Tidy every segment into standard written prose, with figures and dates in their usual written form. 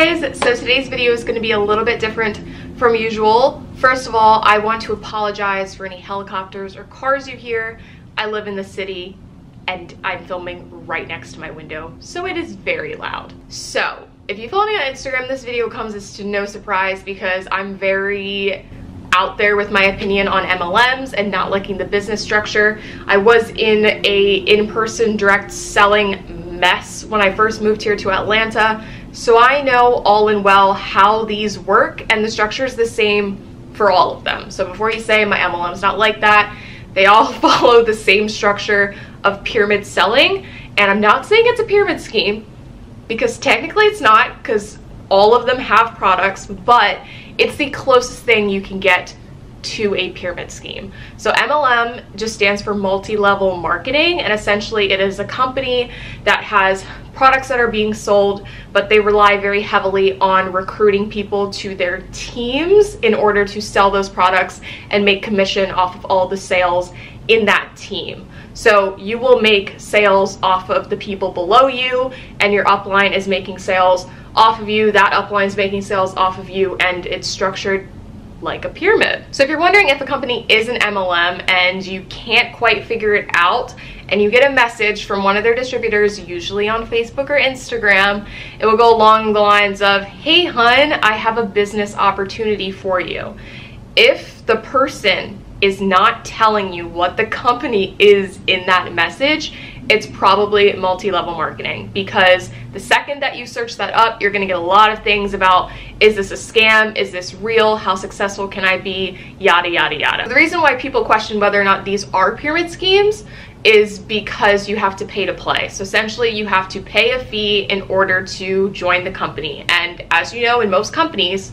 guys, so today's video is going to be a little bit different from usual. First of all, I want to apologize for any helicopters or cars you hear. I live in the city and I'm filming right next to my window, so it is very loud. So if you follow me on Instagram, this video comes as to no surprise because I'm very out there with my opinion on MLMs and not liking the business structure. I was in a in-person direct selling mess when I first moved here to Atlanta, so I know all in well how these work, and the structure is the same for all of them. So before you say my MLM's not like that, they all follow the same structure of pyramid selling. And I'm not saying it's a pyramid scheme, because technically it's not, because all of them have products, but it's the closest thing you can get to a pyramid scheme. So MLM just stands for multi-level marketing, and essentially it is a company that has products that are being sold, but they rely very heavily on recruiting people to their teams in order to sell those products and make commission off of all the sales in that team. So you will make sales off of the people below you, and your upline is making sales off of you, that upline is making sales off of you, and it's structured like a pyramid. So if you're wondering if a company is an MLM and you can't quite figure it out, and you get a message from one of their distributors, usually on Facebook or Instagram, it will go along the lines of, "Hey hun, I have a business opportunity for you." If the person is not telling you what the company is in that message, it's probably multi-level marketing, because the second that you search that up, you're gonna get a lot of things about, is this a scam? Is this real? How successful can I be? Yada, yada, yada. The reason why people question whether or not these are pyramid schemes is because you have to pay to play. So essentially you have to pay a fee in order to join the company. And as you know, in most companies,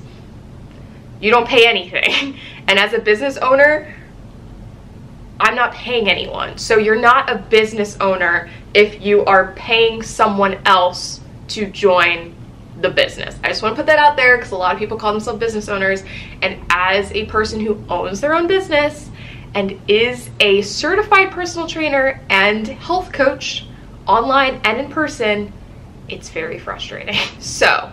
you don't pay anything. And as a business owner, I'm not paying anyone. So you're not a business owner if you are paying someone else to join the business. I just want to put that out there because a lot of people call themselves business owners. And as a person who owns their own business and is a certified personal trainer and health coach online and in person, it's very frustrating. So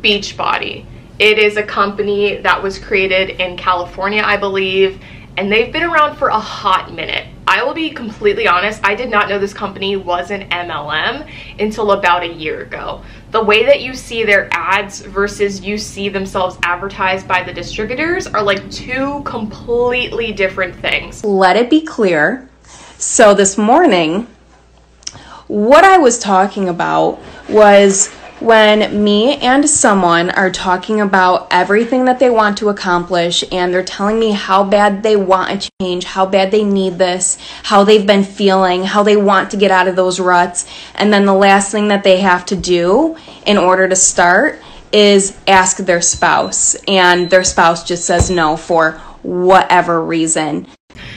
Beachbody, it is a company that was created in California, I believe, and they've been around for a hot minute. I will be completely honest, I did not know this company was an MLM until about a year ago. The way that you see their ads versus you see themselves advertised by the distributors are like two completely different things. Let it be clear. So this morning, what I was talking about was when me and someone are talking about everything that they want to accomplish, and they're telling me how bad they want a change, how bad they need this, how they've been feeling, how they want to get out of those ruts, and then the last thing that they have to do in order to start is ask their spouse, and their spouse just says no for whatever reason.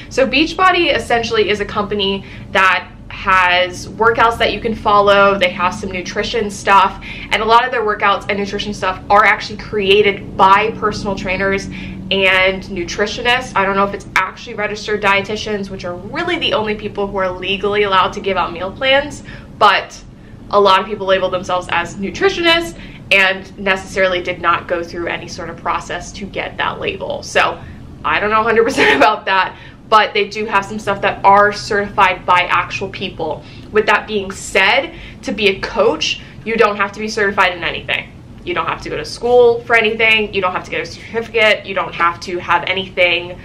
So Beachbody essentially is a company that has workouts that you can follow. They have some nutrition stuff, and a lot of their workouts and nutrition stuff are actually created by personal trainers and nutritionists. I don't know if it's actually registered dietitians, which are really the only people who are legally allowed to give out meal plans, but a lot of people label themselves as nutritionists and necessarily did not go through any sort of process to get that label. So I don't know 100% about that, but they do have some stuff that are certified by actual people. With that being said, to be a coach, you don't have to be certified in anything. You don't have to go to school for anything. You don't have to get a certificate. You don't have to have anything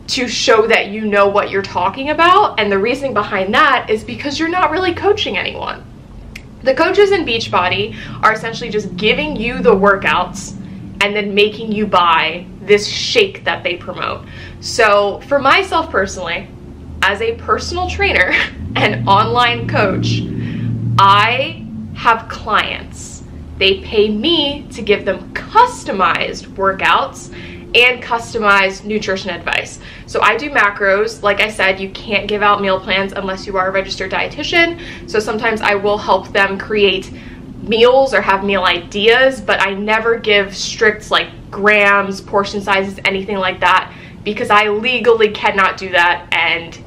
to show that you know what you're talking about. And the reasoning behind that is because you're not really coaching anyone. The coaches in Beachbody are essentially just giving you the workouts and then making you buy this shake that they promote. So for myself personally, as a personal trainer and online coach, I have clients. They pay me to give them customized workouts and customized nutrition advice. So I do macros. Like I said, you can't give out meal plans unless you are a registered dietitian. So sometimes I will help them create meals or have meal ideas, but I never give strict like grams, portion sizes, anything like that, because I legally cannot do that and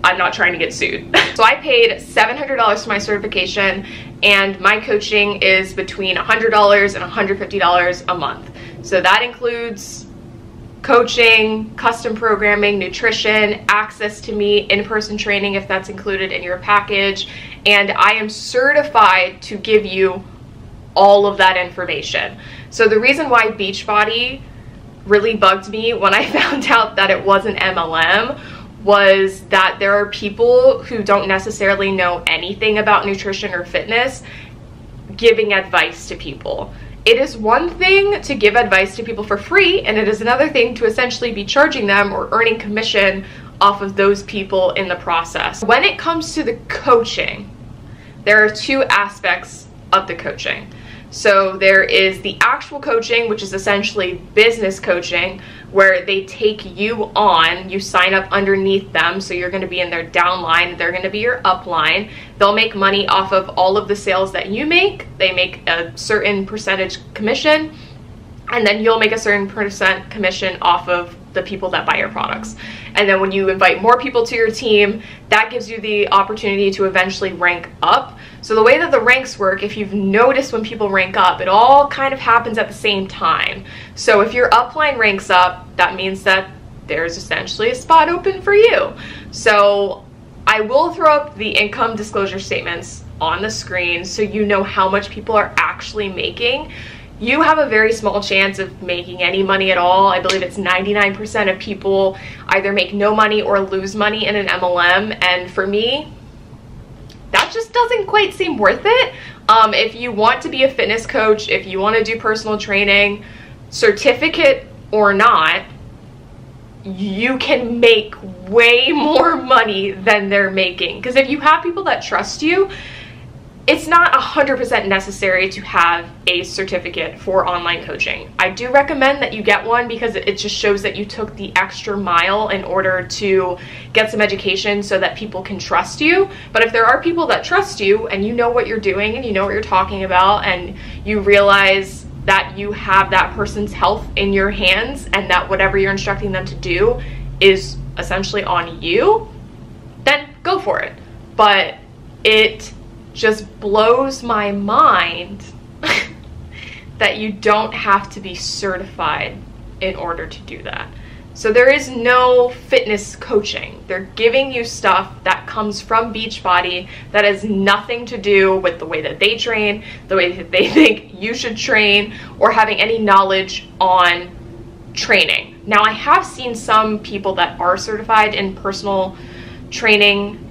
I'm not trying to get sued. So I paid $700 for my certification and my coaching is between $100 and $150 a month. So that includes coaching, custom programming, nutrition, access to me, in-person training if that's included in your package, and I am certified to give you all of that information. So the reason why Beachbody really bugged me when I found out that it wasn't MLM was that there are people who don't necessarily know anything about nutrition or fitness giving advice to people. It is one thing to give advice to people for free, and it is another thing to essentially be charging them or earning commission off of those people in the process. When it comes to the coaching, there are two aspects of the coaching. So there is the actual coaching, which is essentially business coaching, where they take you on, you sign up underneath them, so you're going to be in their downline, they're going to be your upline. They'll make money off of all of the sales that you make. They make a certain percentage commission, and then you'll make a certain percent commission off of the people that buy your products. And then when you invite more people to your team, that gives you the opportunity to eventually rank up. So the way that the ranks work, if you've noticed when people rank up, it all kind of happens at the same time. So if your upline ranks up, that means that there's essentially a spot open for you. So I will throw up the income disclosure statements on the screen so you know how much people are actually making. You have a very small chance of making any money at all. I believe it's 99% of people either make no money or lose money in an MLM, and for me, that just doesn't quite seem worth it. If you want to be a fitness coach, if you want to do personal training, certificate or not, you can make way more money than they're making. Because if you have people that trust you, it's not 100% necessary to have a certificate for online coaching. I do recommend that you get one because it just shows that you took the extra mile in order to get some education so that people can trust you. But if there are people that trust you and you know what you're doing and you know what you're talking about and you realize that you have that person's health in your hands and that whatever you're instructing them to do is essentially on you, then go for it. But it just blows my mind that you don't have to be certified in order to do that. So there is no fitness coaching. They're giving you stuff that comes from Beachbody that has nothing to do with the way that they train, the way that they think you should train, or having any knowledge on training. Now, I have seen some people that are certified in personal training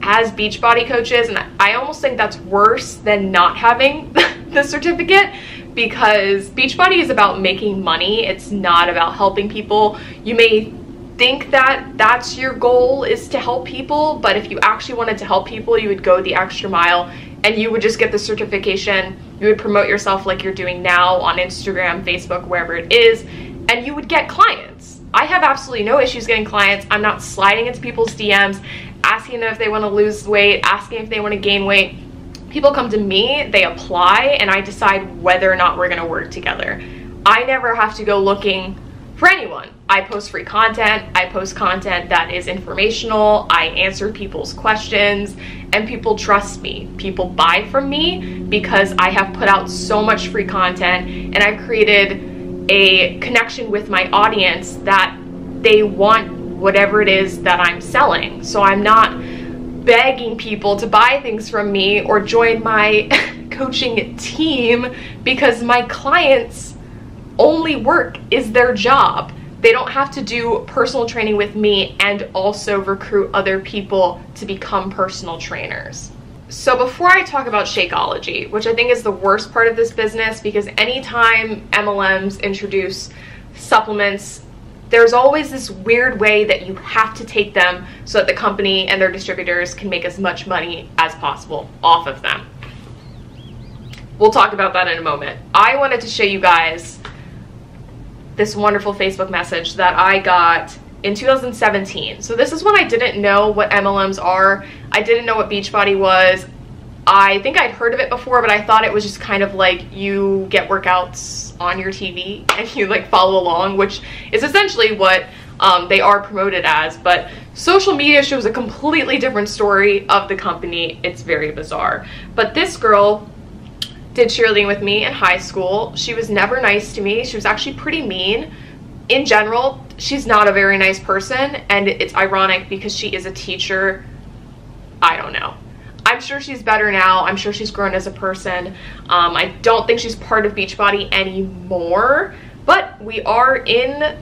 as Beachbody coaches, and I almost think that's worse than not having the certificate, because Beachbody is about making money. It's not about helping people. You may think that that's your goal, is to help people, but if you actually wanted to help people, you would go the extra mile and you would just get the certification. You would promote yourself like you're doing now on Instagram, Facebook, wherever it is, and you would get clients. I have absolutely no issues getting clients. I'm not sliding into people's DMs asking them if they want to lose weight, asking if they want to gain weight. People come to me, they apply, and I decide whether or not we're going to work together. I never have to go looking for anyone. I post free content. I post content that is informational. I answer people's questions, and people trust me. People buy from me because I have put out so much free content, and I've created a connection with my audience that they want whatever it is that I'm selling. So I'm not begging people to buy things from me or join my coaching team, because my clients' only work is their job. They don't have to do personal training with me and also recruit other people to become personal trainers. So before I talk about Shakeology, which I think is the worst part of this business, because anytime MLMs introduce supplements, there's always this weird way that you have to take them so that the company and their distributors can make as much money as possible off of them. We'll talk about that in a moment. I wanted to show you guys this wonderful Facebook message that I got in 2017. So this is when I didn't know what MLMs are. I didn't know what Beachbody was. I think I'd heard of it before, but I thought it was just kind of like you get workouts on your TV and you like follow along, which is essentially what they are promoted as, but social media shows a completely different story of the company. It's very bizarre. But this girl did cheerleading with me in high school. She was never nice to me. She was actually pretty mean. In general, she's not a very nice person, and it's ironic because she is a teacher. I don't know. I'm sure she's better now. I'm sure she's grown as a person. I don't think she's part of Beachbody anymore, but we are in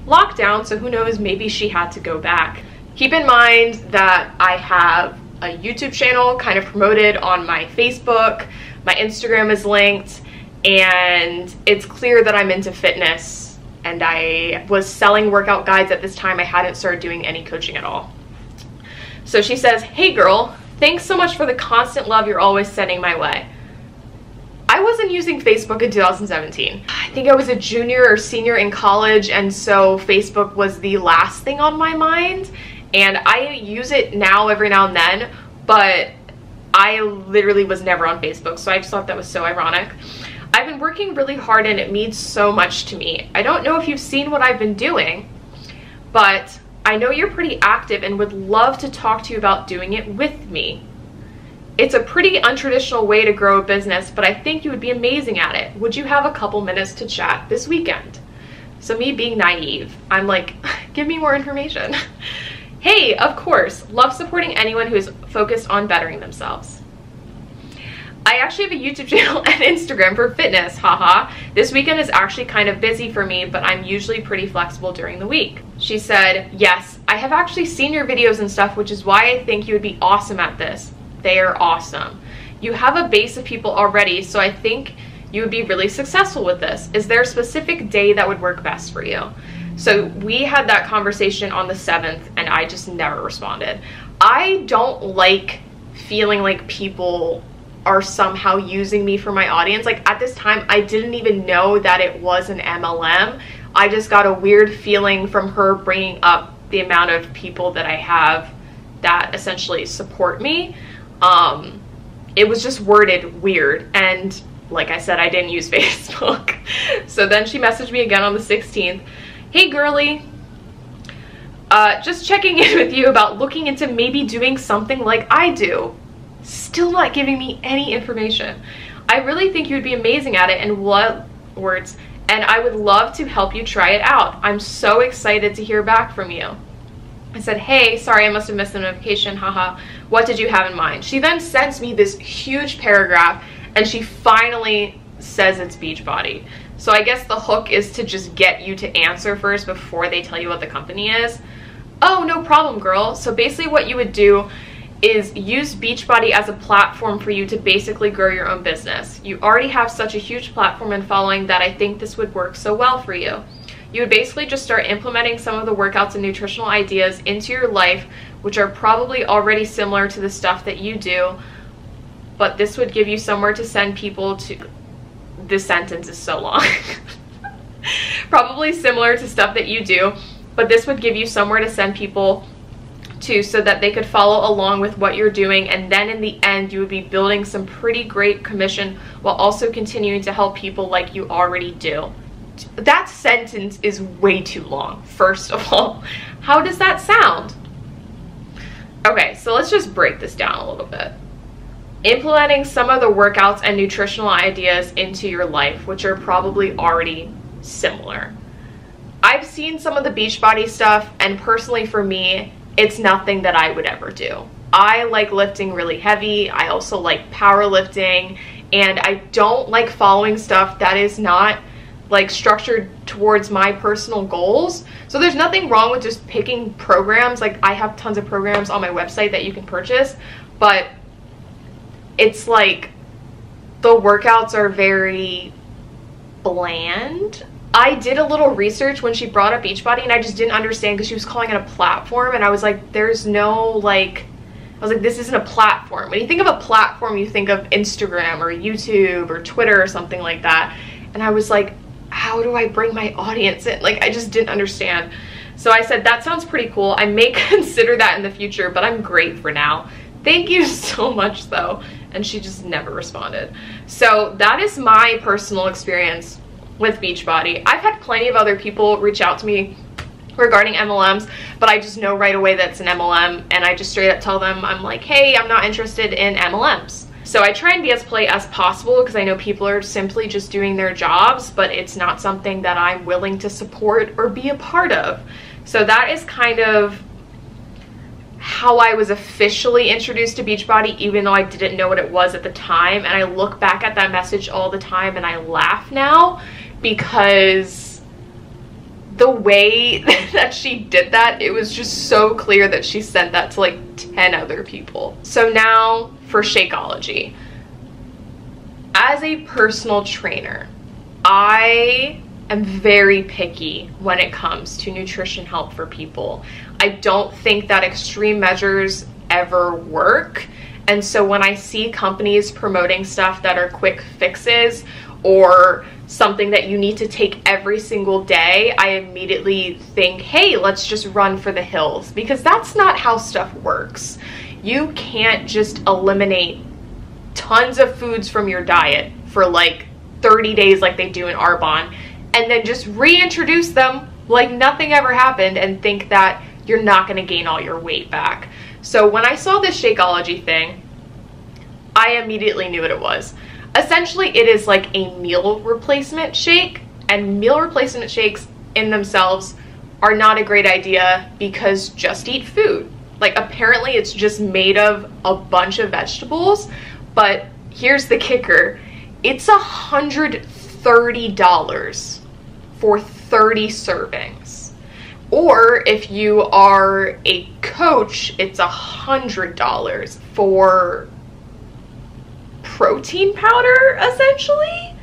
lockdown, so who knows, maybe she had to go back. Keep in mind that I have a YouTube channel kind of promoted on my Facebook. My Instagram is linked, and it's clear that I'm into fitness, and I was selling workout guides at this time. I hadn't started doing any coaching at all. So she says, "Hey girl, thanks so much for the constant love you're always sending my way." I wasn't using Facebook in 2017. I think I was a junior or senior in college, and so Facebook was the last thing on my mind. And I use it now every now and then, but I literally was never on Facebook, so I just thought that was so ironic. I've been working really hard and it means so much to me. I don't know if you've seen what I've been doing, but I know you're pretty active and would love to talk to you about doing it with me. It's a pretty untraditional way to grow a business, but I think you would be amazing at it. Would you have a couple minutes to chat this weekend? So me being naive, I'm like, give me more information. Hey, of course, love supporting anyone who is focused on bettering themselves. I actually have a YouTube channel and Instagram for fitness, haha. This weekend is actually kind of busy for me, but I'm usually pretty flexible during the week. She said, yes, I have actually seen your videos and stuff, which is why I think you would be awesome at this. They are awesome. You have a base of people already, so I think you would be really successful with this. Is there a specific day that would work best for you? So we had that conversation on the 7th, and I just never responded. I don't like feeling like people are somehow using me for my audience. Like at this time, I didn't even know that it was an MLM. I just got a weird feeling from her bringing up the amount of people that I have that essentially support me. It was just worded weird, and like I said, I didn't use Facebook. So then she messaged me again on the 16th. Hey girly, just checking in with you about looking into maybe doing something like I do. Still not giving me any information. I really think you would be amazing at it, and what words, and I would love to help you try it out. I'm so excited to hear back from you. I said, hey, sorry, I must have missed the notification, haha. What did you have in mind? She then sends me this huge paragraph, and she finally says it's Beachbody. So I guess the hook is to just get you to answer first before they tell you what the company is. Oh, no problem, girl. So basically what you would do is use Beachbody as a platform for you to basically grow your own business. You already have such a huge platform and following that I think this would work so well for you. You would basically just start implementing some of the workouts and nutritional ideas into your life, which are probably already similar to the stuff that you do, but this would give you somewhere to send people to. This sentence is so long. Probably similar to stuff that you do, but this would give you somewhere to send people to so that they could follow along with what you're doing, and then in the end you would be building some pretty great commission while also continuing to help people like you already do. That sentence is way too long, first of all. How does that sound? Okay, so let's just break this down a little bit. Implementing some of the workouts and nutritional ideas into your life, which are probably already similar. I've seen some of the Beachbody stuff, and personally for me, it's nothing that I would ever do. I like lifting really heavy. I also like powerlifting, and I don't like following stuff that is not like structured towards my personal goals. So there's nothing wrong with just picking programs. Like I have tons of programs on my website that you can purchase, but it's like the workouts are very bland. I did a little research when she brought up Beachbody, and I just didn't understand because she was calling it a platform, and I was like, there's no like, I was like, this isn't a platform. When you think of a platform, you think of Instagram or YouTube or Twitter or something like that. And I was like, how do I bring my audience in? Like, I just didn't understand. So I said, that sounds pretty cool. I may consider that in the future, but I'm great for now. Thank you so much though. And she just never responded. So that is my personal experience with Beachbody. I've had plenty of other people reach out to me regarding MLMs, but I just know right away that it's an MLM, and I just straight up tell them, I'm like, hey, I'm not interested in MLMs. So I try and be as polite as possible because I know people are simply just doing their jobs, but it's not something that I'm willing to support or be a part of. So that is kind of how I was officially introduced to Beachbody, even though I didn't know what it was at the time. And I look back at that message all the time and I laugh now, because the way that she did that, it was just so clear that she sent that to like 10 other people. So now for Shakeology. As a personal trainer, I am very picky when it comes to nutrition help for people. I don't think that extreme measures ever work. And so when I see companies promoting stuff that are quick fixes or something that you need to take every single day, I immediately think, hey, let's just run for the hills, because that's not how stuff works. You can't just eliminate tons of foods from your diet for like 30 days like they do in Arbonne, and then just reintroduce them like nothing ever happened and think that you're not going to gain all your weight back. So when I saw this Shakeology thing, I immediately knew what it was. Essentially, it is like a meal replacement shake, and meal replacement shakes in themselves are not a great idea because just eat food. Like, apparently it's just made of a bunch of vegetables, but here's the kicker. It's $130 for 30 servings. Or if you are a coach, it's $100 for protein powder, essentially.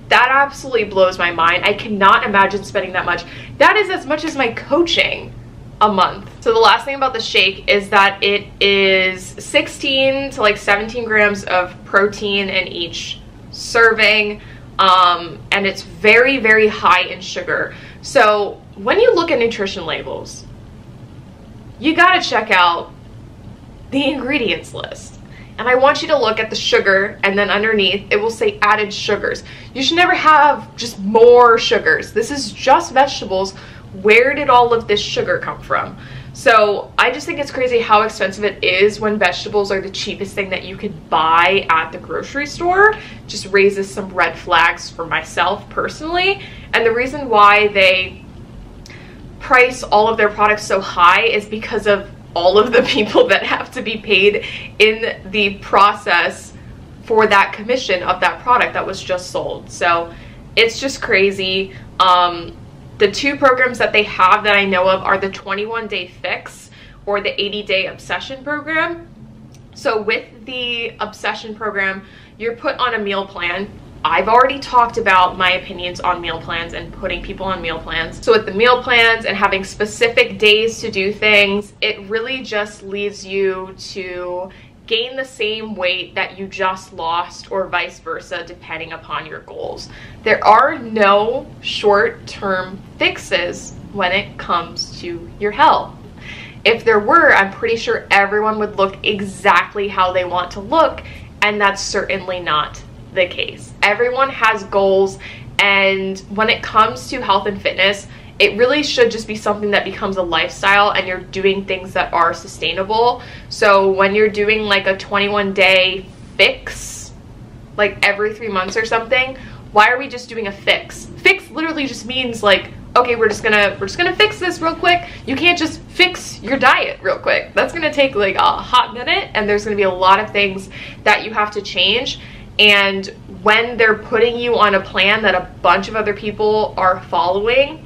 That absolutely blows my mind. I cannot imagine spending that much. That is as much as my coaching a month. So the last thing about the shake is that it is 16 to like 17 grams of protein in each serving, and it's very, very high in sugar. So when you look at nutrition labels, you gotta check out the ingredients list. And I want you to look at the sugar, and then underneath it will say added sugars. You should never have just more sugars. This is just vegetables. Where did all of this sugar come from? So I just think it's crazy how expensive it is when vegetables are the cheapest thing that you could buy at the grocery store. Just raises some red flags for myself personally. And the reason why they price all of their products so high is because of all of the people that have to be paid in the process for that commission of that product that was just sold. So it's just crazy. The two programs that they have that I know of are the 21-day fix or the 80-day obsession program. So with the obsession program, you're put on a meal plan. I've already talked about my opinions on meal plans and putting people on meal plans. So with the meal plans and having specific days to do things, it really just leaves you to gain the same weight that you just lost, or vice versa, depending upon your goals. There are no short-term fixes when it comes to your health. If there were, I'm pretty sure everyone would look exactly how they want to look, and that's certainly not the case. Everyone has goals, and when it comes to health and fitness, it really should just be something that becomes a lifestyle, and you're doing things that are sustainable. So when you're doing like a 21-day fix, like every 3 months or something, why are we just doing a fix? Fix literally just means like, okay, we're just gonna fix this real quick. You can't just fix your diet real quick. That's gonna take like a hot minute, and there's gonna be a lot of things that you have to change. And when they're putting you on a plan that a bunch of other people are following,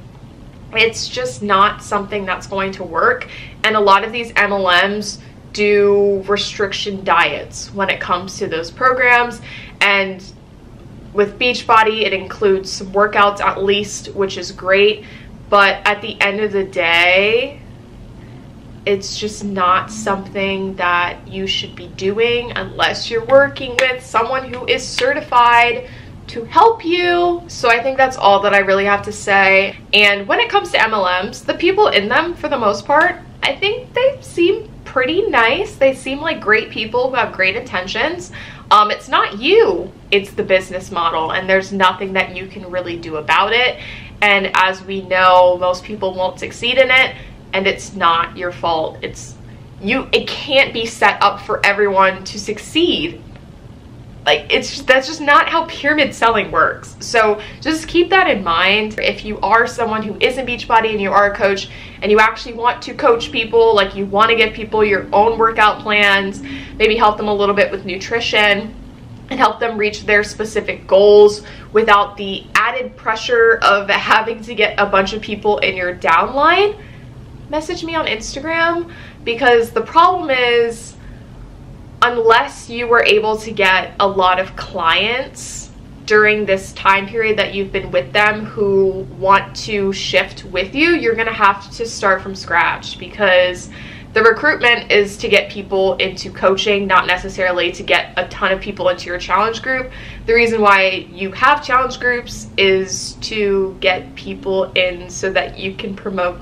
it's just not something that's going to work. And a lot of these MLMs do restriction diets when it comes to those programs. And with Beachbody, it includes some workouts at least, which is great. But at the end of the day, it's just not something that you should be doing unless you're working with someone who is certified to help you. So I think that's all that I really have to say. And when it comes to MLMs, the people in them, for the most part, I think they seem pretty nice. They seem like great people who have great intentions. It's not you, it's the business model, and there's nothing that you can really do about it. And as we know, most people won't succeed in it, and it's not your fault. It can't be set up for everyone to succeed. Like, that's just not how pyramid selling works. So just keep that in mind. If you are someone who is in Beachbody and you are a coach and you actually want to coach people, like you want to give people your own workout plans, maybe help them a little bit with nutrition and help them reach their specific goals without the added pressure of having to get a bunch of people in your downline, message me on Instagram, because the problem is, unless you were able to get a lot of clients during this time period that you've been with them who want to shift with you, you're gonna have to start from scratch, because the recruitment is to get people into coaching, not necessarily to get a ton of people into your challenge group. The reason why you have challenge groups is to get people in so that you can promote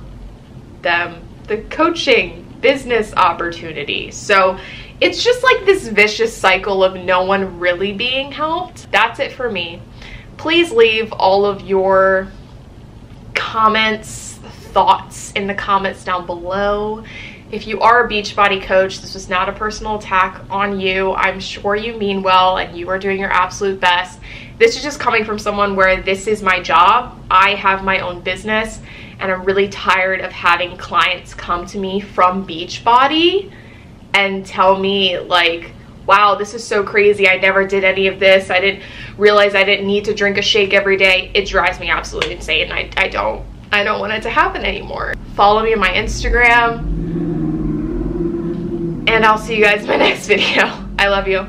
them the coaching business opportunity. So it's just like this vicious cycle of no one really being helped. That's it for me. Please leave all of your comments, thoughts in the comments down below. If you are a Beachbody coach, this was not a personal attack on you. I'm sure you mean well and you are doing your absolute best. This is just coming from someone where this is my job. I have my own business and I'm really tired of having clients come to me from Beachbody and tell me like, wow, this is so crazy. I never did any of this. I didn't realize I didn't need to drink a shake every day. It drives me absolutely insane. I don't want it to happen anymore. Follow me on my Instagram, and I'll see you guys in my next video. I love you.